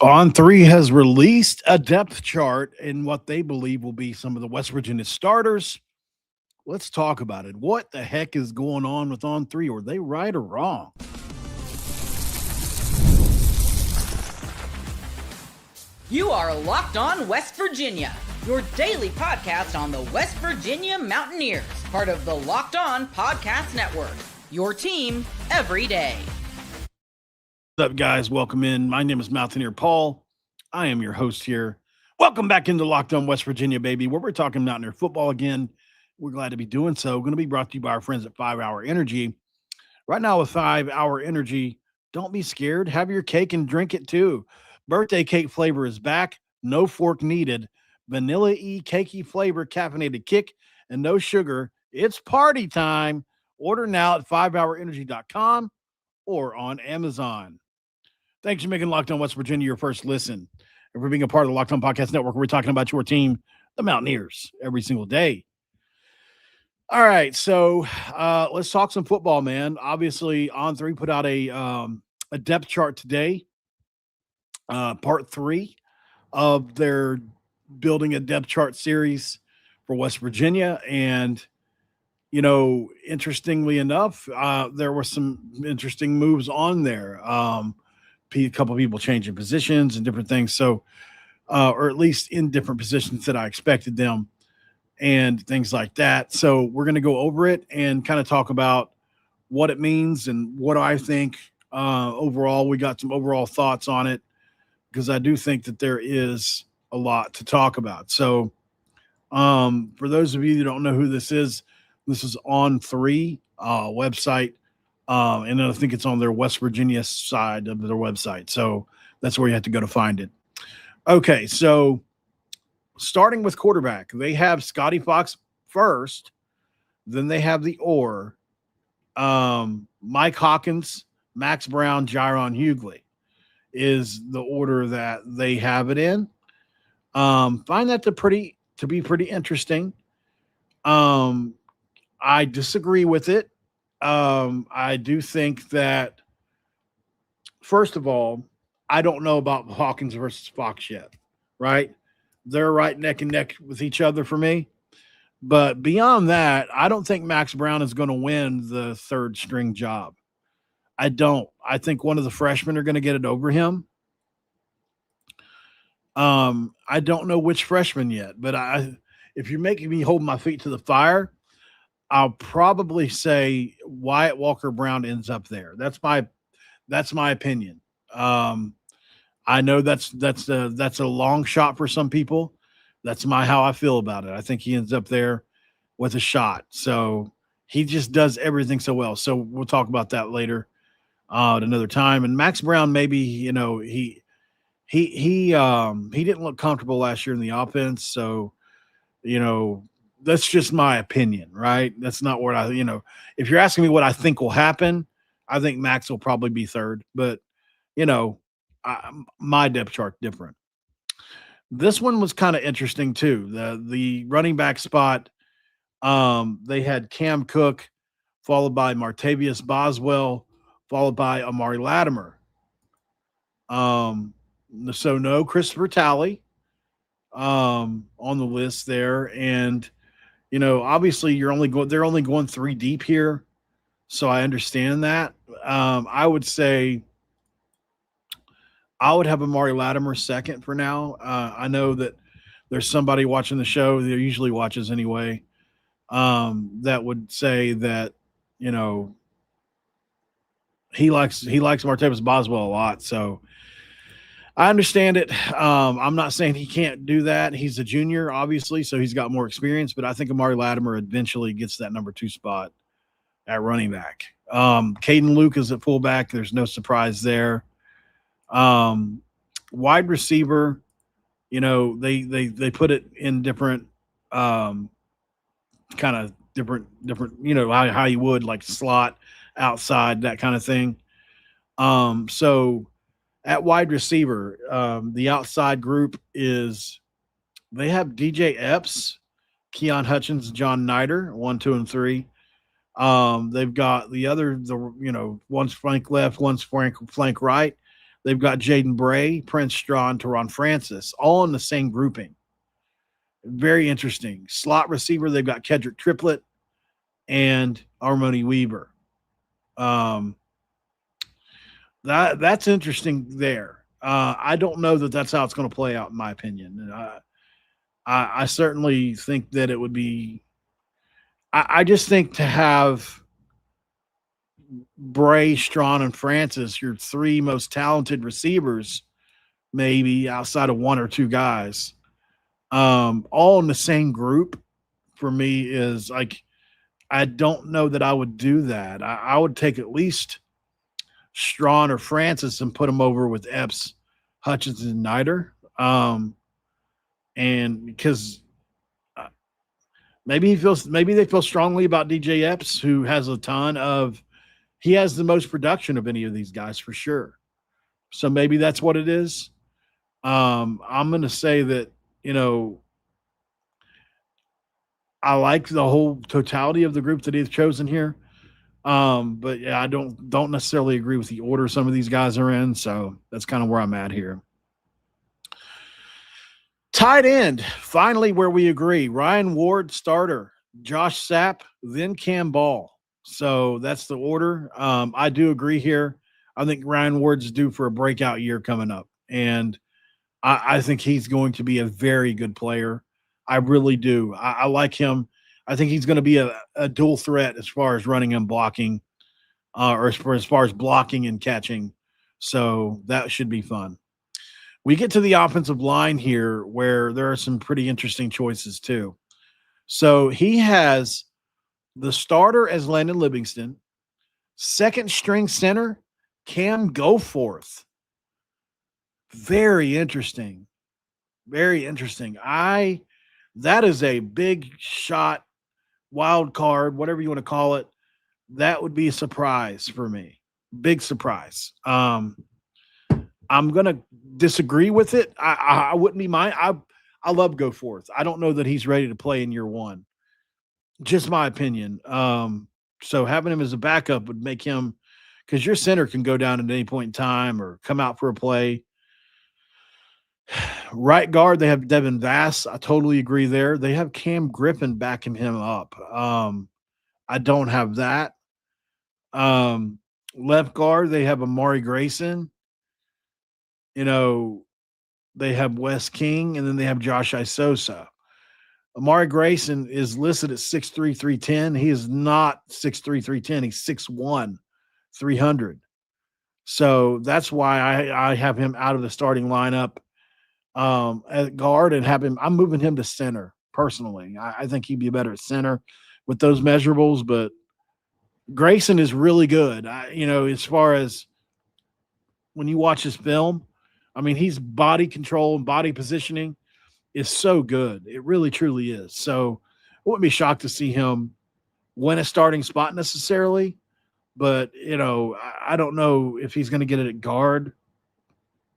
On3 has released a depth chart in what they believe will be some of the West Virginia starters. Let's talk about it. What the heck is going on with On3? Are they right or wrong? You are Locked On West Virginia, your daily podcast on the West Virginia Mountaineers, part of the Locked On Podcast Network, your team every day. What's up, guys? Welcome in. My name is Mountaineer Paul. I am your host here. Welcome back into Locked On West Virginia, baby, where we're talking Mountaineer football again. We're glad to be doing so. Going to be brought to you by our friends at 5 Hour Energy. Right now with 5 Hour Energy, don't be scared. Have your cake and drink it too. Birthday cake flavor is back. No fork needed. Vanilla-y cakey flavor, caffeinated kick, and no sugar. It's party time. Order now at 5hourenergy.com or on Amazon. Thanks for making Locked On West Virginia your first listen. And for being a part of the Locked On Podcast Network, we're talking about your team, the Mountaineers, every single day. All right, so let's talk some football, man. Obviously, On3 put out a depth chart today, part 3 of their building a depth chart series for West Virginia. And, you know, interestingly enough, there were some interesting moves on there. A couple of people changing positions and different things. So, or at least in different positions that I expected them and things like that. So we're going to go over it and kind of talk about what it means and what I think overall. We got some overall thoughts on it because I do think that there is a lot to talk about. So for those of you that don't know who this is On3 website. And I think it's on their West Virginia side of their website. So that's where you have to go to find it. Okay, so starting with quarterback, they have Scotty Fox first. Then they have the Mike Hawkins, Max Brown, Jaron Hughley is the order that they have it in. Find that to be pretty interesting. I disagree with it. I do think that, first of all, I don't know about Hawkins versus Fox yet, right? They're right neck and neck with each other for me. But beyond that, I don't think Max Brown is going to win the third string job. I don't. I think one of the freshmen are going to get it over him. I don't know which freshman yet, but if you're making me hold my feet to the fire, I'll probably say Wyatt Walker-Brown ends up there. That's my opinion. I know that's a long shot for some people. That's how I feel about it. I think he ends up there with a shot. So he just does everything so well. So we'll talk about that later at another time. And Max Brown, maybe, you know, he didn't look comfortable last year in the offense. So, you know, that's just my opinion, right? That's not what if you're asking me what I think will happen, I think Max will probably be third. But, you know, my depth chart different. This one was kind of interesting too. The running back spot, they had Cam Cook, followed by Martavius Boswell, followed by Amari Latimer. So no Christopher Talley on the list there. And, you know, obviously they're only going 3 deep here. So I understand that. I would say I would have Amari Latimer second for now. I know that there's somebody watching the show that usually watches anyway, that would say that, you know, he likes Martavis Boswell a lot. So I understand it. I'm not saying he can't do that. He's a junior, obviously, so he's got more experience, but I think Amari Latimer eventually gets that number 2 spot at running back. Caden Luke is at fullback. There's no surprise there. Wide receiver, you know, they put it in different kind of different, you know, how you would, like slot, outside, that kind of thing. So at wide receiver, the outside group is they have DJ Epps, Keon Hutchins, John Nider, 1, 2, and 3. They've got one's flank left, one's flank right. They've got Jaden Bray, Prince Strawn, Teron Francis, all in the same grouping. Very interesting. Slot receiver, they've got Kedrick Triplett and Armoni Weaver. That's interesting there. I don't know that that's how it's going to play out, in my opinion. I certainly think that it would be. I just think to have Bray, Strawn, and Francis, your three most talented receivers, maybe outside of one or two guys, all in the same group, for me is like, I don't know that I would do that. I would take at least Strawn or Francis and put them over with Epps, Hutchinson, and Nider. And because maybe they feel strongly about DJ Epps, who has he has the most production of any of these guys for sure. So maybe that's what it is. I'm going to say that, I like the whole totality of the group that he's chosen here. But yeah, I don't necessarily agree with the order some of these guys are in. So that's kind of where I'm at here. Tight end, finally, where we agree. Ryan Ward, starter. Josh Sapp, then Cam Ball. So that's the order. I do agree here. I think Ryan Ward's due for a breakout year coming up. And I think he's going to be a very good player. I really do. I like him. I think he's going to be a dual threat as far as running and blocking, or as far as blocking and catching. So that should be fun. We get to the offensive line here where there are some pretty interesting choices too. So he has the starter as Landon Livingston, second string center, Cam Goforth. Very interesting. Very interesting. That is a big shot, wild card, whatever you want to call it. That would be a surprise for me. Big surprise. I'm going to disagree with it. I wouldn't be mine. I love Goforth. I don't know that he's ready to play in year one. Just my opinion. So having him as a backup would make him, because your center can go down at any point in time or come out for a play. Right guard, they have Devin Vass. I totally agree there. They have Cam Griffin backing him up. I don't have that. Left guard, they have Amari Grayson. They have Wes King, and then they have Josh Isosa. Amari Grayson is listed at 6'3", 310. He is not 6'3", 310. He's 6'1", 300. So that's why I have him out of the starting lineup at guard and I'm moving him to center personally. I think he'd be better at center with those measurables, but Grayson is really good. As far as when you watch his film, he's body control and body positioning is so good. It really, truly is. So I wouldn't be shocked to see him win a starting spot necessarily, but, I don't know if he's going to get it at guard.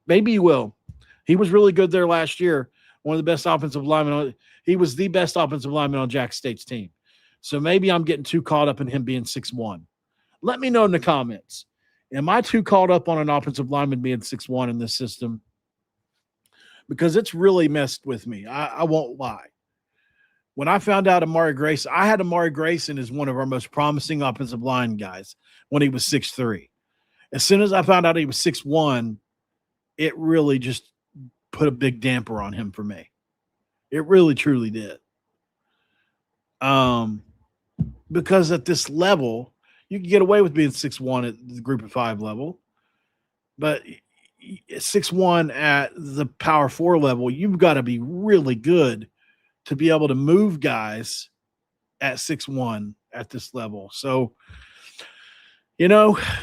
Maybe he will. He was really good there last year. One of the best offensive linemen. He was the best offensive lineman on Jack State's team. So maybe I'm getting too caught up in him being 6'1". Let me know in the comments. Am I too caught up on an offensive lineman being 6'1" in this system? Because it's really messed with me. I won't lie. When I found out Amari Grayson, I had Amari Grayson as one of our most promising offensive line guys when he was 6'3". As soon as I found out he was 6'1", it really just put a big damper on him for me. It really, truly did. Because at this level, you can get away with being 6'1" at the group of 5 level, but 6'1" at the power 4 level, you've got to be really good to be able to move guys at 6'1" at this level. So,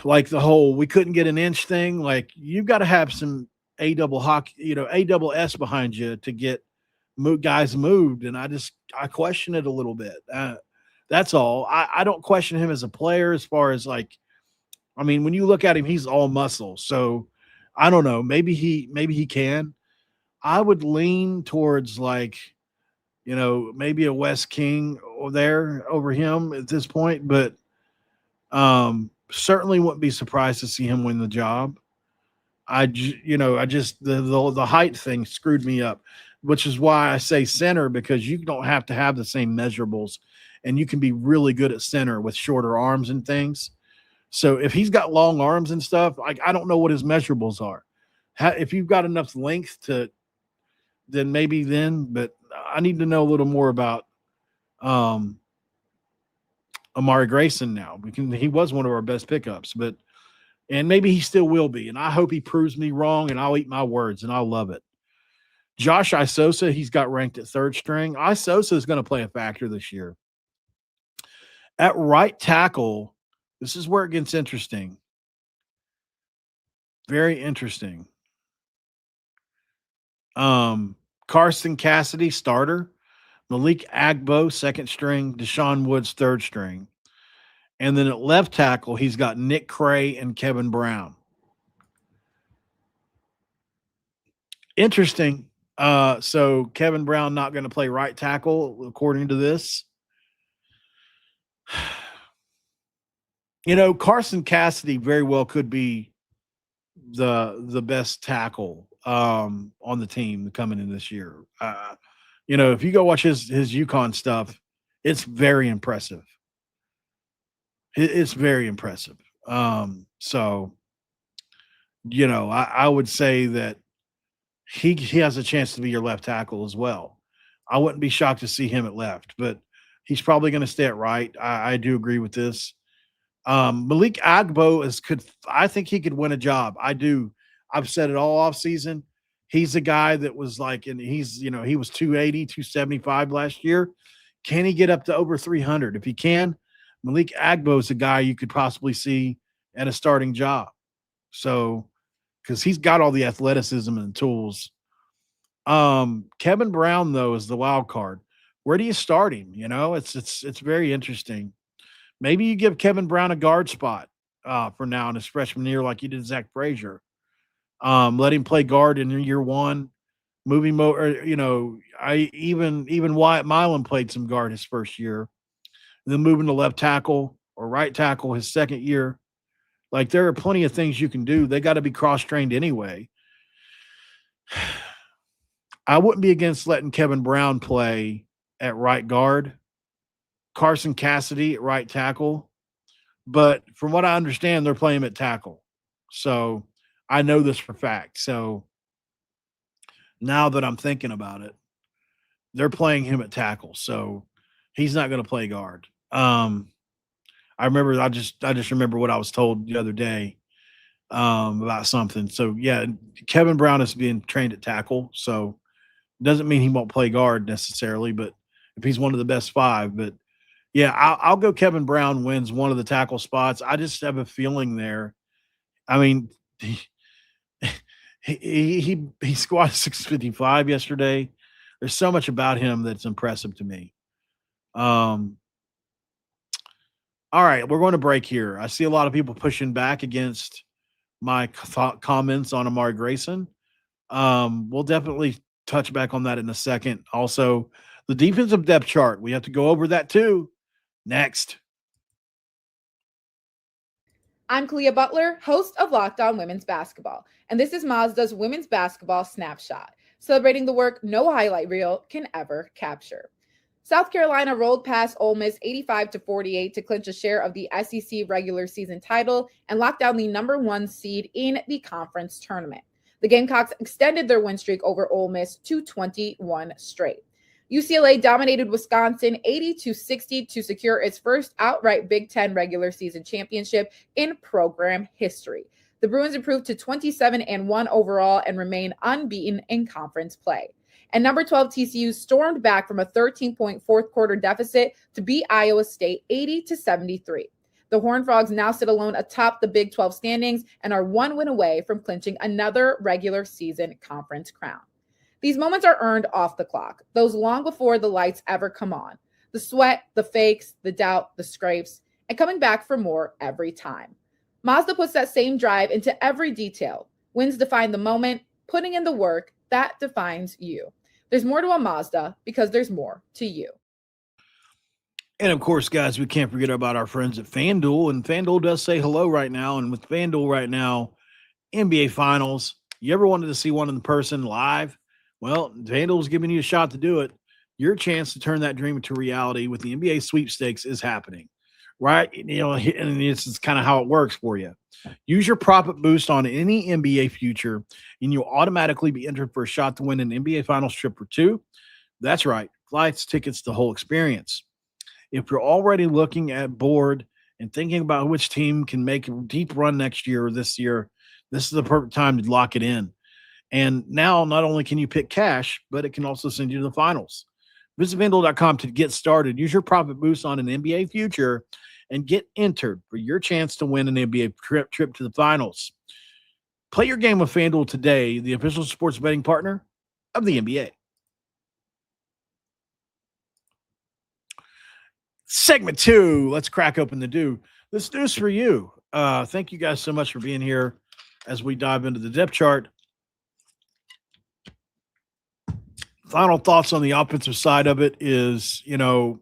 like the whole we couldn't get an inch thing, like you've got to have some ASS behind you to get guys moved. And I question it a little bit. That's all. I don't question him as a player as far as when you look at him, he's all muscle. So I don't know. Maybe he can. I would lean towards maybe a Wes King over him at this point, but certainly wouldn't be surprised to see him win the job. The height thing screwed me up, which is why I say center, because you don't have to have the same measurables, and you can be really good at center with shorter arms and things. So if he's got long arms and stuff, like, I don't know what his measurables are. If you've got enough length to, then maybe then, but I need to know a little more about um, Amari Grayson now. He was one of our best pickups, and maybe he still will be. And I hope he proves me wrong, and I'll eat my words, and I'll love it. Josh Isosa, he's got ranked at third string. Isosa is going to play a factor this year. At right tackle, this is where it gets interesting. Very interesting. Carson Cassidy, starter. Malik Agbo, second string. Deshaun Woods, third string. And then at left tackle, he's got Nick Cray and Kevin Brown. Interesting. So Kevin Brown not going to play right tackle, according to this. Carson Cassidy very well could be the best tackle on the team coming in this year. If you go watch his UConn stuff, it's very impressive. It's very impressive. I would say that he has a chance to be your left tackle as well. I wouldn't be shocked to see him at left, but he's probably going to stay at right. I do agree with this. Malik Agbo I think he could win a job. I do. I've said it all off season. He's a guy that was like, and he was 280, 275 last year. Can he get up to over 300? If he can, Malik Agbo is a guy you could possibly see at a starting job. So, because he's got all the athleticism and tools. Kevin Brown, though, is the wild card. Where do you start him? It's very interesting. Maybe you give Kevin Brown a guard spot for now in his freshman year, like you did Zach Frazier. Let him play guard in year one. Move him over. Even Wyatt Milan played some guard his first year. And then moving to left tackle or right tackle his second year. Like, there are plenty of things you can do. They got to be cross-trained anyway. I wouldn't be against letting Kevin Brown play at right guard, Carson Cassidy at right tackle. But from what I understand, they're playing him at tackle. So I know this for fact. So now that I'm thinking about it, they're playing him at tackle. So he's not going to play guard. I just remember what I was told the other day about something. So yeah, Kevin Brown is being trained at tackle. So doesn't mean he won't play guard necessarily, but if he's one of the best five, but yeah, I'll go Kevin Brown wins one of the tackle spots. I just have a feeling there. I mean, he squatted 655 yesterday. There's so much about him that's impressive to me. All right, we're going to break here. I see a lot of people pushing back against my comments on Amari Grayson. We'll definitely touch back on that in a second. Also, the defensive depth chart, we have to go over that too. Next. I'm Kalia Butler, host of Locked On Women's Basketball, and this is Mazda's Women's Basketball Snapshot, celebrating the work no highlight reel can ever capture. South Carolina rolled past Ole Miss 85-48 to clinch a share of the SEC regular season title and lock down the number one seed in the conference tournament. The Gamecocks extended their win streak over Ole Miss to 21 straight. UCLA dominated Wisconsin 80-60 to secure its first outright Big Ten regular season championship in program history. The Bruins improved to 27-1 overall and remain unbeaten in conference play. And number 12 TCU stormed back from a 13-point fourth quarter deficit to beat Iowa State 80-73. The Horned Frogs now sit alone atop the Big 12 standings and are one win away from clinching another regular season conference crown. These moments are earned off the clock, those long before the lights ever come on. The sweat, the fakes, the doubt, the scrapes, and coming back for more every time. Mazda puts that same drive into every detail. Wins define the moment, putting in the work, that defines you. There's more to a Mazda because there's more to you. And of course, guys, we can't forget about our friends at FanDuel. And FanDuel does say hello right now. And with FanDuel right now, NBA Finals. You ever wanted to see one in person live? Well, FanDuel's giving you a shot to do it. Your chance to turn that dream into reality with the NBA sweepstakes is happening, right? And this is kind of how it works for you. Use your profit boost on any NBA future, and you'll automatically be entered for a shot to win an NBA Finals trip or two. That's right, flights, tickets, the whole experience. If you're already looking at board and thinking about which team can make a deep run next year or this year, this is the perfect time to lock it in. And now not only can you pick cash, but it can also send you to the finals. Visit FanDuel.com to get started. Use your profit boost on an NBA future and get entered for your chance to win an NBA trip to the finals. Play your game with FanDuel today, the official sports betting partner of the NBA. Segment 2, let's crack open the do. This news for you. Thank you guys so much for being here as we dive into the depth chart. Final thoughts on the offensive side of it is, the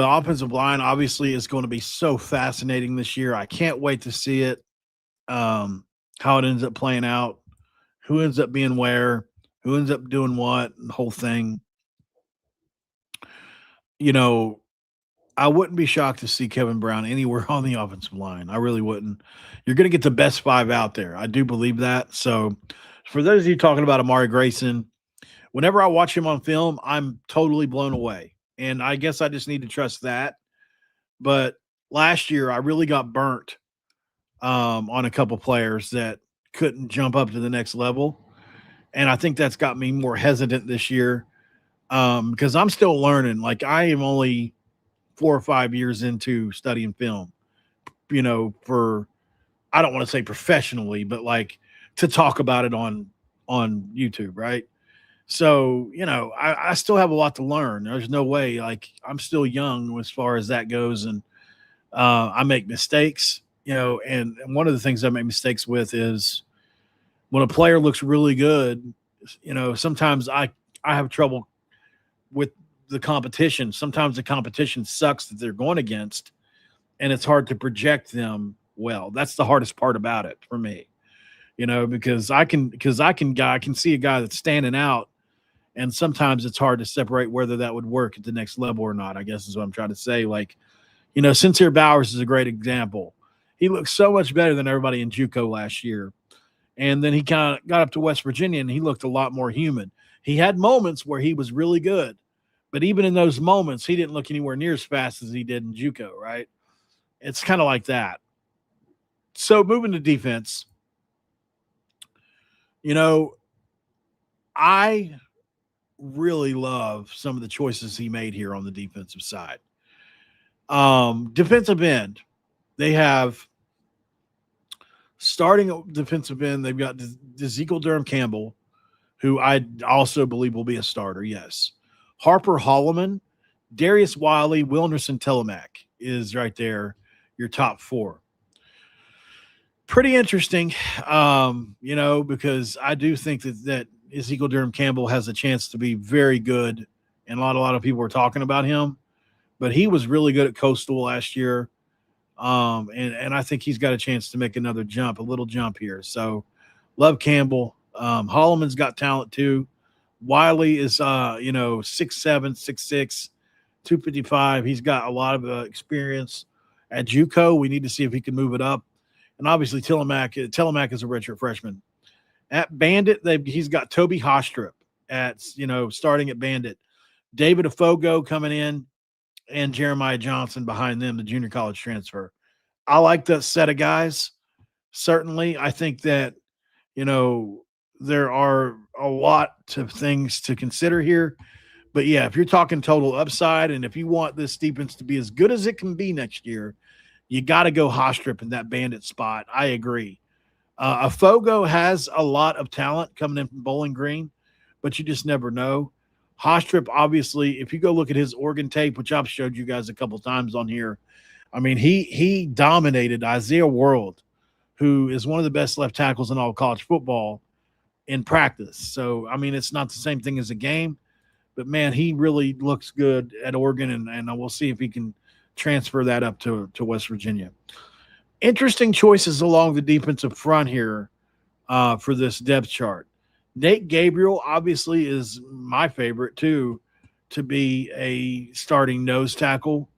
offensive line obviously is going to be so fascinating this year. I can't wait to see it, how it ends up playing out, who ends up being where, who ends up doing what, the whole thing. I wouldn't be shocked to see Kevin Brown anywhere on the offensive line. I really wouldn't. You're going to get the best 5 out there. I do believe that. So for those of you talking about Amari Grayson, whenever I watch him on film, I'm totally blown away. And I guess I just need to trust that. But last year, I really got burnt on a couple players that couldn't jump up to the next level. And I think that's got me more hesitant this year because I'm still learning. Like, I am only 4 or 5 years into studying film, for, I don't want to say professionally, but like to talk about it on YouTube, right? So, I still have a lot to learn. There's no way, like, I'm still young as far as that goes. And I make mistakes, and one of the things I make mistakes with is when a player looks really good, sometimes I have trouble with the competition. Sometimes the competition sucks that they're going against, and it's hard to project them well. That's the hardest part about it for me, because I can see a guy that's standing out, and sometimes it's hard to separate whether that would work at the next level or not, I guess is what I'm trying to say. Like, Sincere Bowers is a great example. He looked so much better than everybody in JUCO last year. And then he kind of got up to West Virginia, and he looked a lot more human. He had moments where he was really good, but even in those moments, he didn't look anywhere near as fast as he did in JUCO, right? It's kind of like that. So moving to defense, I really love some of the choices he made here on the defensive side. Defensive end, they have starting defensive end. They've got Ezekiel Durham Campbell, who I also believe will be a starter. Yes. Harper Holloman, Darius Wiley, Wilnerson Telemack is right there. Your top 4. Pretty interesting. Because I do think that Ezekiel Durham Campbell has a chance to be very good. And a lot of people are talking about him, but he was really good at Coastal last year. And I think he's got a chance to make another jump, a little jump here. So love Campbell. Holloman's got talent too. Wiley is, 6'7", 6'6", 255. He's got a lot of experience at JUCO. We need to see if he can move it up. And obviously Telemack is a redshirt freshman. At Bandit, he's got Toby Hostrip at, starting at Bandit. David Afogo coming in, and Jeremiah Johnson behind them, the junior college transfer. I like that set of guys. Certainly, I think that, there are a lot of things to consider here. But, yeah, if you're talking total upside and if you want this defense to be as good as it can be next year, you got to go Hostrip in that Bandit spot. I agree. Afogo has a lot of talent coming in from Bowling Green, but you just never know. Hostrip, obviously, if you go look at his Oregon tape, which I've showed you guys a couple times on here, I mean, he dominated Isaiah World, who is one of the best left tackles in all college football, in practice. So, I mean, it's not the same thing as a game, but, man, he really looks good at Oregon, and we'll see if he can transfer that up to West Virginia. Interesting choices along the defensive front here for this depth chart. Nate Gabriel obviously is my favorite too to be a starting nose tackle.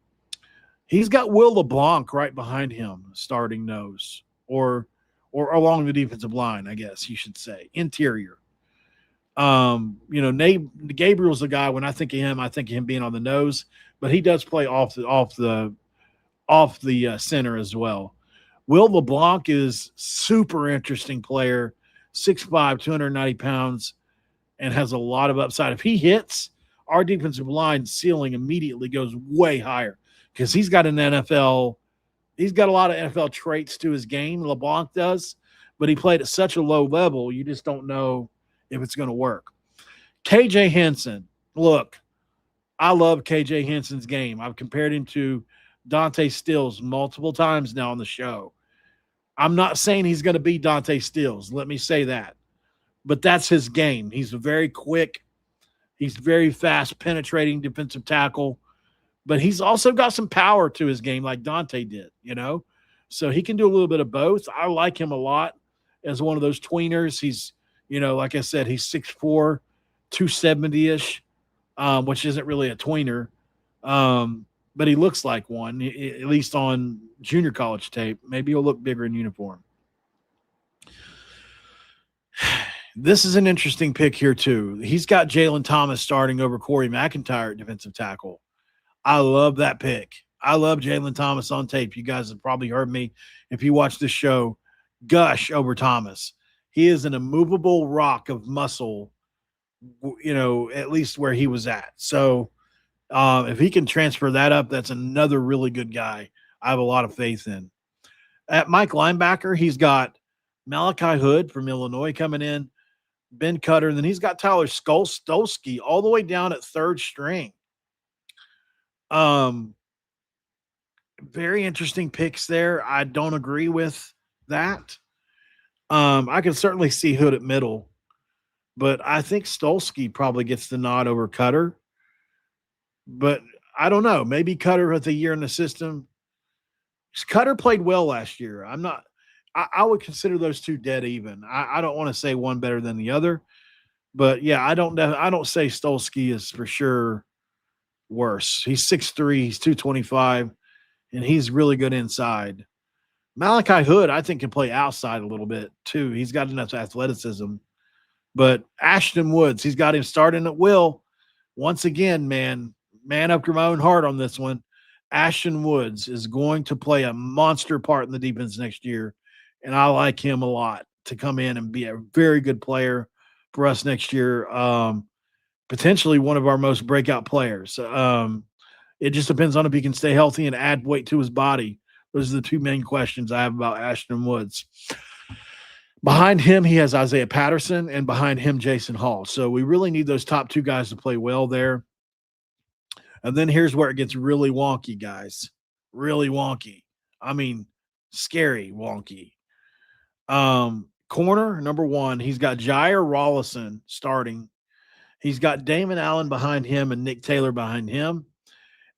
He's got Will LeBlanc right behind him, starting nose, or along the defensive line, I guess you should say, interior. Nate Gabriel's the guy. When I think of him being on the nose, but he does play off the center as well. Will LeBlanc is super interesting player, 6'5", 290 pounds, and has a lot of upside. If he hits, our defensive line ceiling immediately goes way higher because he's got a lot of NFL traits to his game. LeBlanc does, but he played at such a low level, you just don't know if it's going to work. KJ Henson, look, I love KJ Henson's game. I've compared him to Dante Stills multiple times now on the show. I'm not saying he's going to be Dante Stills. Let me say that. But that's his game. He's very quick. He's very fast, penetrating defensive tackle. But he's also got some power to his game like Dante did, So he can do a little bit of both. I like him a lot as one of those tweeners. He's, like I said, he's 6'4", 270-ish, which isn't really a tweener. But he looks like one, at least on junior college tape. Maybe he'll look bigger in uniform. This is an interesting pick here, too. He's got Jalen Thomas starting over Corey McIntyre at defensive tackle. I love that pick. I love Jalen Thomas on tape. You guys have probably heard me, if you watch this show, gush over Thomas. He is an immovable rock of muscle, at least where he was at. So, if he can transfer that up, that's another really good guy I have a lot of faith in. At Mike linebacker, he's got Malachi Hood from Illinois coming in, Ben Cutter, and then he's got Tyler Stolsky all the way down at third string. Very interesting picks there. I don't agree with that. I can certainly see Hood at middle, but I think Stolsky probably gets the nod over Cutter. But I don't know. Maybe Cutter with a year in the system. Cutter played well last year. I would consider those two dead even. I don't want to say one better than the other, but yeah, I don't say Stolsky is for sure worse. He's 6'3", he's 225, and he's really good inside. Malachi Hood, I think, can play outside a little bit too. He's got enough athleticism. But Ashton Woods, he's got him starting at will. Once again, man up your own heart on this one. Ashton Woods is going to play a monster part in the defense next year, and I like him a lot to come in and be a very good player for us next year. Potentially one of our most breakout players. It just depends on if he can stay healthy and add weight to his body. Those are the two main questions I have about Ashton Woods. Behind him, he has Isaiah Patterson, and behind him, Jason Hall. So we really need those top two guys to play well there. And then here's where it gets really wonky, guys. Really wonky. I mean, scary wonky. Corner, number one, he's got Jair Rollison starting. He's got Damon Allen behind him and Nick Taylor behind him.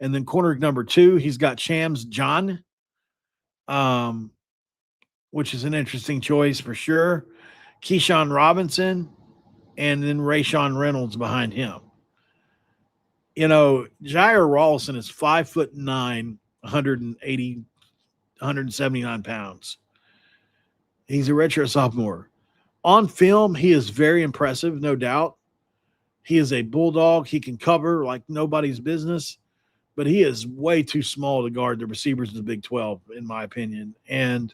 And then corner number two, he's got Chams John, which is an interesting choice for sure. Keyshawn Robinson, and then Rayshawn Reynolds behind him. Jair Rollison is 5'9", 180, 179 pounds. He's a redshirt sophomore. On film, he is very impressive, no doubt. He is a bulldog. He can cover like nobody's business, but he is way too small to guard the receivers of the Big 12, in my opinion. And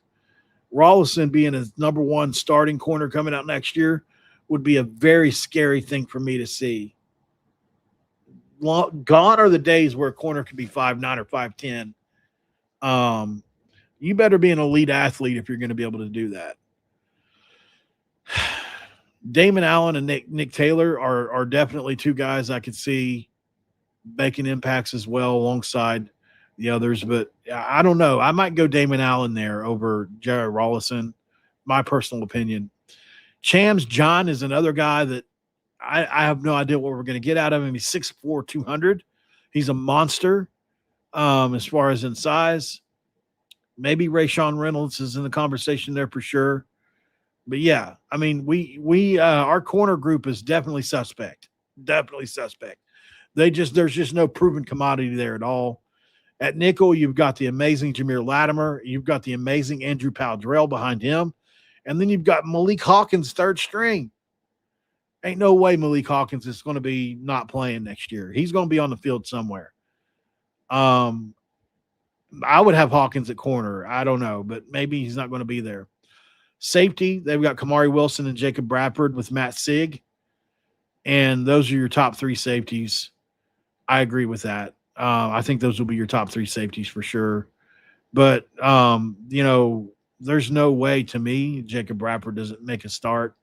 Rollison being his number one starting corner coming out next year would be a very scary thing for me to see. Gone are the days where a corner could be 5'9" or 5'10". You better be an elite athlete if you're going to be able to do that. Damon Allen and Nick Taylor are definitely two guys I could see making impacts as well alongside the others. But I don't know. I might go Damon Allen there over Jared Rollison, my personal opinion. Chams John is another guy that I have no idea what we're going to get out of him. He's 6'4", 200. He's a monster as far as in size. Maybe Rayshawn Reynolds is in the conversation there for sure. But yeah, I mean, we our corner group is definitely suspect. Definitely suspect. There's just no proven commodity there at all. At nickel, you've got the amazing Jameer Latimer. You've got the amazing Andrew Powdrell behind him. And then you've got Malik Hawkins, third string. Ain't no way Malik Hawkins is going to be not playing next year. He's going to be on the field somewhere. I would have Hawkins at corner. I don't know, but maybe he's not going to be there. Safety, they've got Kamari Wilson and Jacob Bradford with Matt Sig. And those are your top three safeties. I agree with that. I think those will be your top three safeties for sure. But, there's no way to me Jacob Bradford doesn't make a start.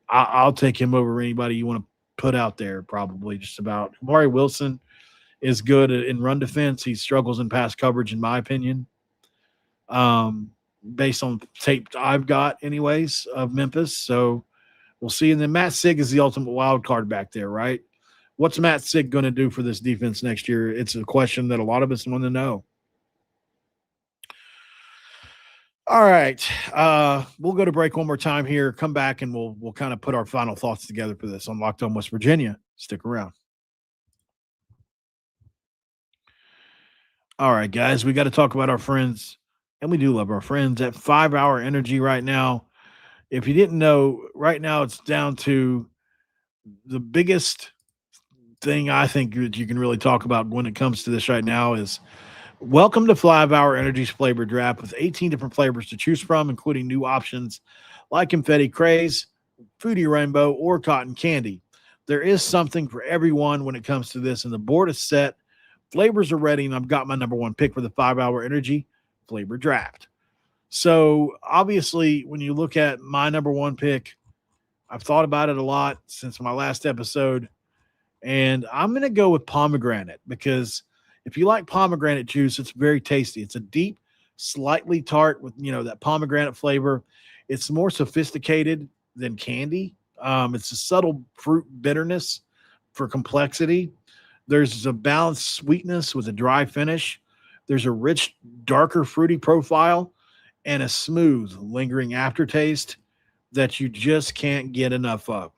I'll take him over anybody you want to put out there, probably just about. Kamari Wilson is good in run defense. He struggles in pass coverage, in my opinion, based on tape I've got anyways of Memphis. So we'll see. And then Matt Sig is the ultimate wild card back there, right? What's Matt Sig going to do for this defense next year? It's a question that a lot of us want to know. All right. We'll go to break one more time here, come back, and we'll kind of put our final thoughts together for this on Locked On West Virginia. Stick around. All right, guys, we got to talk about our friends, and we do love our friends at 5 Hour Energy right now. If you didn't know, right now it's down to the biggest thing I think that you can really talk about when it comes to this right now is welcome to 5 Hour Energy's flavor draft with 18 different flavors to choose from, including new options like Confetti Craze, Fruity Rainbow, or Cotton Candy. There is something for everyone when it comes to this, and the board is set. Flavors are ready, and I've got my number one pick for the 5 Hour Energy flavor draft. So, obviously, when you look at my number one pick, I've thought about it a lot since my last episode, and I'm going to go with pomegranate because if you like pomegranate juice, it's very tasty. It's a deep, slightly tart with, that pomegranate flavor. It's more sophisticated than candy. It's a subtle fruit bitterness for complexity. There's a balanced sweetness with a dry finish. There's a rich, darker, fruity profile and a smooth, lingering aftertaste that you just can't get enough of.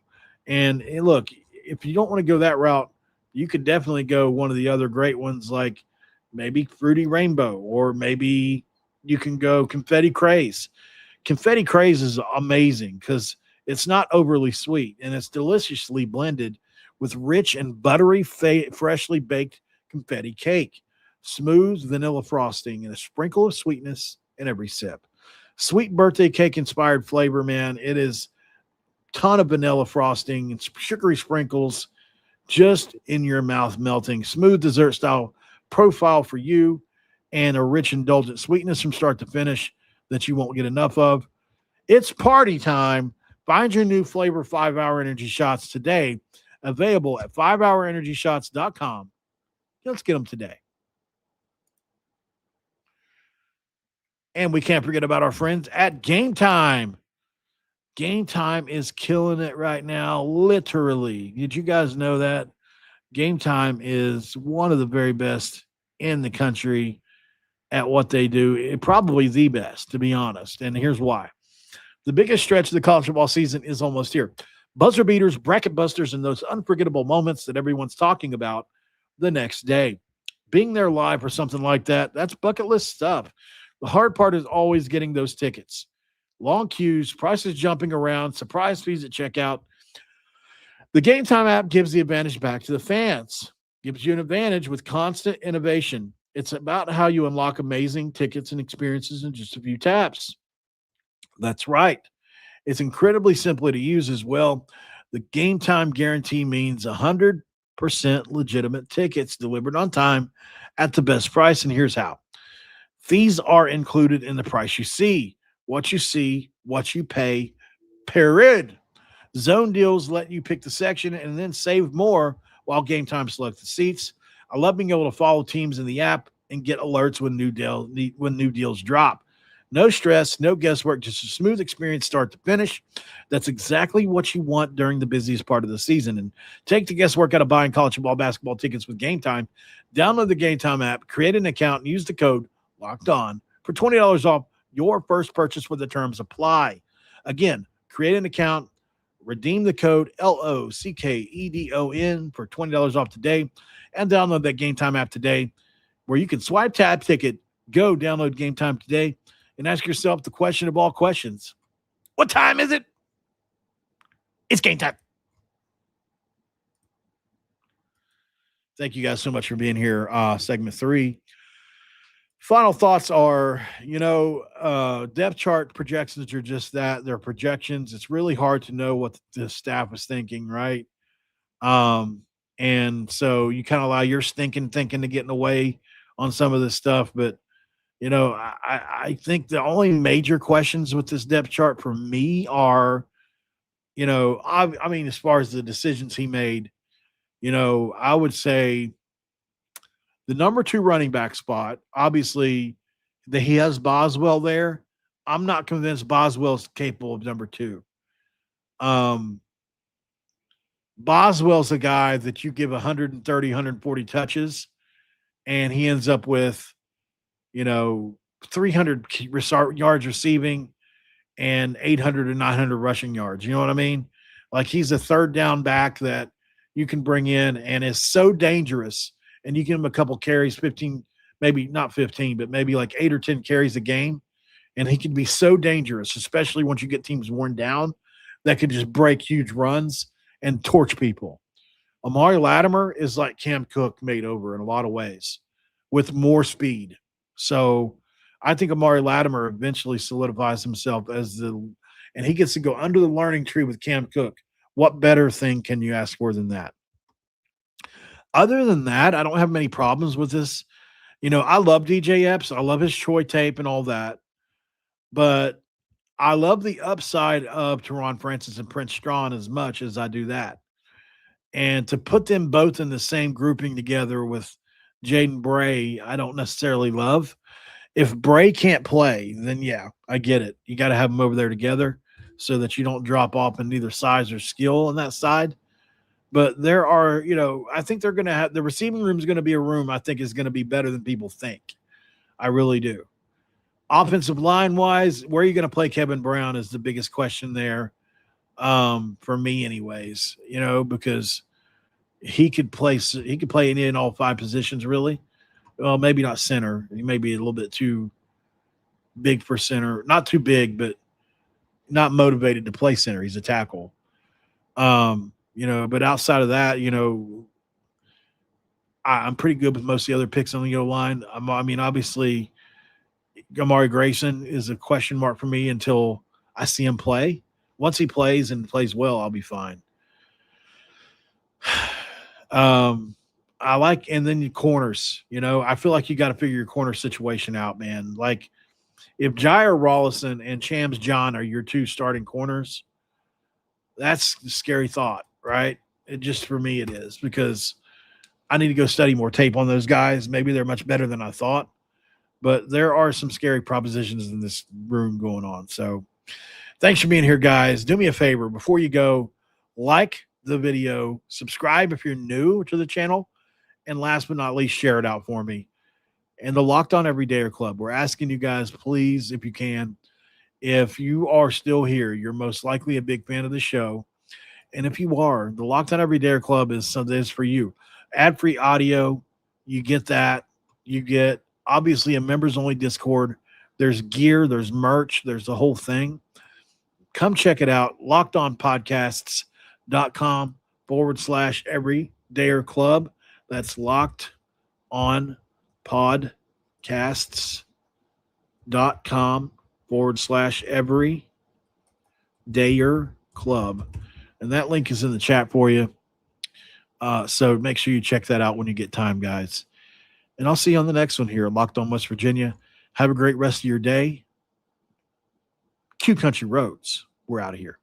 And look, if you don't want to go that route, you could definitely go one of the other great ones like maybe Fruity Rainbow, or maybe you can go Confetti Craze. Confetti Craze is amazing because it's not overly sweet and it's deliciously blended with rich and buttery, freshly baked confetti cake, smooth vanilla frosting, and a sprinkle of sweetness in every sip. Sweet birthday cake inspired flavor, man. It is a ton of vanilla frosting and sugary sprinkles just in your mouth melting. Smooth dessert style profile for you and a rich, indulgent sweetness from start to finish that you won't get enough of. It's party time. Find your new flavor 5 Hour Energy Shots today. Available at 5hourenergyshots.com. Let's get them today. And we can't forget about our friends at Game Time. Game Time is killing it right now, literally. Did you guys know that? Game Time is one of the very best in the country at what they do. Probably the best, to be honest. And here's why. The biggest stretch of the college football season is almost here. Buzzer beaters, bracket busters, and those unforgettable moments that everyone's talking about the next day. Being there live for something like that, that's bucket list stuff. The hard part is always getting those tickets. Long queues, prices jumping around, surprise fees at checkout. The Game Time app gives the advantage back to the fans. Gives you an advantage with constant innovation. It's about how you unlock amazing tickets and experiences in just a few taps. That's right. It's incredibly simple to use as well. The Game Time guarantee means 100% legitimate tickets delivered on time at the best price. And here's how. Fees are included in the price you see. What you pay, period. Zone deals let you pick the section and then save more while Game Time selects the seats. I love being able to follow teams in the app and get alerts when new deals drop. No stress, no guesswork, just a smooth experience start to finish. That's exactly what you want during the busiest part of the season. And take the guesswork out of buying college football, basketball tickets with Game Time. Download the Game Time app, create an account, and use the code LOCKEDON for $20 off your first purchase with the terms apply. Again, create an account, redeem the code LOCKEDON for $20 off today, and download that Game Time app today where you can swipe, tap, ticket, go download Game Time today, and ask yourself the question of all questions. What time is it? It's game time. Thank you guys so much for being here. Segment 3. Final thoughts are, depth chart projections are just that. They're projections. It's really hard to know what the staff is thinking, right? And so you kind of allow your thinking to get in the way on some of this stuff. But, I think the only major questions with this depth chart for me are, I mean, as far as the decisions he made, I would say the number 2 running back spot, obviously, he has Boswell there. I'm not convinced Boswell's capable of number 2. Boswell's a guy that you give 130, 140 touches, and he ends up with, 300 yards receiving and 800 or 900 rushing yards. You know what I mean? Like, he's a third down back that you can bring in and is so dangerous, and you give him a couple carries, 15, maybe not 15, but maybe like 8 or 10 carries a game, and he can be so dangerous, especially once you get teams worn down, that could just break huge runs and torch people. Amari Latimer is like Cam Cook made over in a lot of ways with more speed. So I think Amari Latimer eventually solidifies himself and he gets to go under the learning tree with Cam Cook. What better thing can you ask for than that? Other than that, I don't have many problems with this. I love DJ Epps. I love his Troy tape and all that. But I love the upside of Teron Francis and Prince Strachan as much as I do that. And to put them both in the same grouping together with Jaden Bray, I don't necessarily love. If Bray can't play, then yeah, I get it. You got to have them over there together so that you don't drop off in either size or skill on that side. But there are, I think they're going to have – the receiving room is going to be a room I think is going to be better than people think. I really do. Offensive line-wise, where are you going to play Kevin Brown is the biggest question there for me anyways, because he could play any and all 5 positions really. Well, maybe not center. He may be a little bit too big for center. Not too big, but not motivated to play center. He's a tackle. But outside of that, I'm pretty good with most of the other picks on the line. Obviously, Amari Grayson is a question mark for me until I see him play. Once he plays and plays well, I'll be fine. And then your corners, I feel like you got to figure your corner situation out, man. Like, if Jair Rollison and Chams John are your 2 starting corners, that's a scary thought, right? For me, it is, because I need to go study more tape on those guys. Maybe they're much better than I thought, but there are some scary propositions in this room going on. So thanks for being here, guys. Do me a favor before you go, like the video, subscribe if you're new to the channel, and last but not least, share it out for me. And the Locked On Everydayer Club, we're asking you guys, please, if you can, if you are still here, you're most likely a big fan of the show. And if you are, the Locked On Everydayer Club is something that's for you. Ad-free audio, you get that. You get, obviously, a members-only Discord. There's gear, there's merch, there's the whole thing. Come check it out, lockedonpodcasts.com/Everydayer Club. That's lockedonpodcasts.com/Everydayer Club. And that link is in the chat for you. So make sure you check that out when you get time, guys. And I'll see you on the next one here at Locked On West Virginia. Have a great rest of your day. Q Country Roads. We're out of here.